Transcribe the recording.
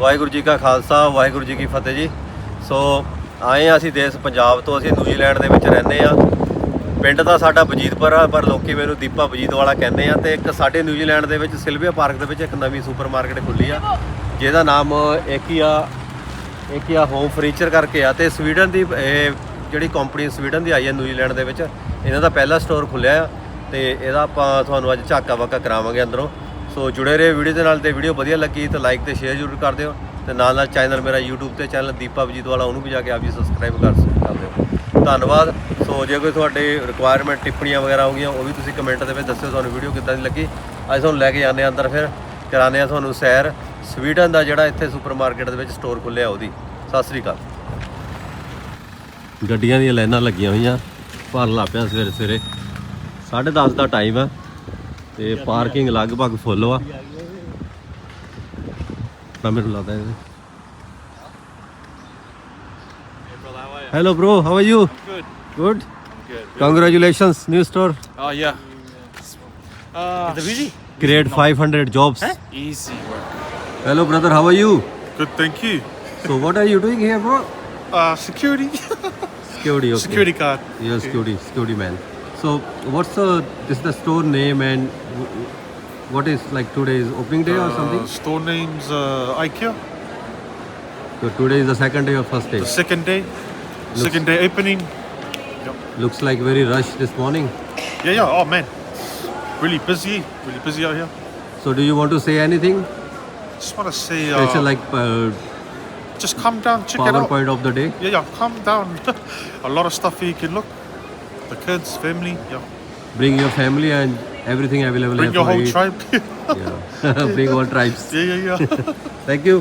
ਵਾਹਿਗੁਰੂ ਜੀ ਕਾ ਖਾਲਸਾ ਵਾਹਿਗੁਰੂ ਜੀ ਕੀ ਫਤਿਹ ਜੀ। ਸੋ ਆਏ ਹਾਂ ਅਸੀਂ ਦੇਸ਼ ਪੰਜਾਬ ਤੋਂ, ਅਸੀਂ ਨਿਊਜ਼ੀਲੈਂਡ ਦੇ ਵਿੱਚ ਰਹਿੰਦੇ ਆ। ਪਿੰਡ ਤਾਂ ਸਾਡਾ ਵਜੀਦਪੁਰ ਆ, ਪਰ ਲੋਕੀ ਮੈਨੂੰ ਦੀਪਾ ਵਜੀਦ ਵਾਲਾ ਕਹਿੰਦੇ ਆ। ਤੇ ਇੱਕ ਸਾਡੇ ਨਿਊਜ਼ੀਲੈਂਡ ਦੇ ਵਿੱਚ ਸਿਲਵੀਆ ਪਾਰਕ ਦੇ ਵਿੱਚ ਇੱਕ ਨਵੀਂ ਸੁਪਰਮਾਰਕੀਟ ਖੁੱਲੀ ਆ, ਜਿਹਦਾ ਨਾਮ ਇੱਕ ਹੀ ਆ ਹੋਮ ਫਰਨੀਚਰ ਕਰਕੇ ਆ। ਤੇ ਸਵੀਡਨ ਦੀ ਇਹ ਜਿਹੜੀ ਕੰਪਨੀ ਸਵੀਡਨ ਦੀ ਆਈ ਹੈ ਨਿਊਜ਼ੀਲੈਂਡ ਦੇ ਵਿੱਚ, ਇਹਨਾਂ ਦਾ ਪਹਿਲਾ ਸਟੋਰ ਖੁੱਲਿਆ ਆ। ਤੇ ਇਹਦਾ ਆਪਾਂ ਤੁਹਾਨੂੰ ਅੱਜ ਝਾਕਾ ਵਾਕਾ ਕਰਾਵਾਂਗੇ ਅੰਦਰੋਂ। ਸੋ ਜੁੜੇ ਰਹੇ ਵੀਡੀਓ ਦੇ ਨਾਲ। ਤੇ ਵੀਡੀਓ ਵਧੀਆ ਲੱਗੀ ਤਾਂ ਲਾਈਕ ਤੇ ਸ਼ੇਅਰ ਜ਼ਰੂਰ ਕਰ ਦਿਓ। ਤੇ ਨਾਲ ਚੈਨਲ ਮੇਰਾ YouTube ਤੇ ਚੈਨਲ ਦੀਪਾ ਵਜੀਦ ਵਾਲਾ, ਉਹਨੂੰ ਵੀ ਜਾ ਕੇ ਆਪ ਜੀ ਸਬਸਕ੍ਰਾਈਬ ਕਰ ਦਿਓ। ਧੰਨਵਾਦ। ਸੋ ਜੇ ਕੋਈ ਤੁਹਾਡੇ ਰਿਕੁਆਇਰਮੈਂਟ ਟਿੱਪਣੀਆਂ ਵਗੈਰਾ ਹੋਗੀਆਂ, ਉਹ ਵੀ ਤੁਸੀਂ ਕਮੈਂਟ ਦੇ ਵਿੱਚ ਦੱਸਿਓ ਤੁਹਾਨੂੰ ਵੀਡੀਓ ਕਿੱਦਾਂ ਦੀ ਲੱਗੀ। ਅੱਜ ਤੁਹਾਨੂੰ ਲੈ ਕੇ ਜਾਂਦੇ ਅੰਦਰ, ਫਿਰ ਕਰਾਉਂਦੇ ਆ ਤੁਹਾਨੂੰ ਸੈਰ ਸਵੀਡਨ ਦਾ ਜਿਹੜਾ ਇੱਥੇ ਸੁਪਰਮਾਰਕੀਟ ਦੇ ਵਿੱਚ ਸਟੋਰ ਖੁੱਲਿਆ ਉਹਦੀ। ਸਤਿ ਸ੍ਰੀ ਅਕਾਲ। ਗੱਡੀਆਂ ਦੀਆਂ ਲਾਈਨਾਂ ਲੱਗੀਆਂ ਹੋਈਆਂ, ਭਰਨ ਲੱਗ ਪਿਆ ਸਵੇਰੇ ਸਵੇਰੇ। 10:30 ਦਾ ਟਾਈਮ ਆ ਤੇ ਪਾਰਕਿੰਗ ਲਗਭਗ ਫੁੱਲ ਆ। ਤਾਂ ਮੈਨੂੰ ਲੱਗਦਾ ਹੈ। Hello bro, how are you? Good. Good? Good. Congratulations, new store. Oh yeah. The busy? Create 500 jobs. Easy work. Hello brother, how are you? Good, thank you. So what are you doing here bro? Security. Security, okay. Security guard. You're security man. So what's this is the store name, and what is like today is opening day or something? Store name's IKEA. So today is the second day or first day? The second day. Second day opening. Looks like very rush this morning. Yeah. Oh man. Really busy out here. So do you want to say anything? Just want to say, Special like just come down, check it out. PowerPoint of the day? Yeah, come down. A lot of stuff here you can look. The kids, family, yeah. Bring your family and everything available. Bring here your for whole eat. tribe. Yeah. Bring all tribes. Yeah. Thank you.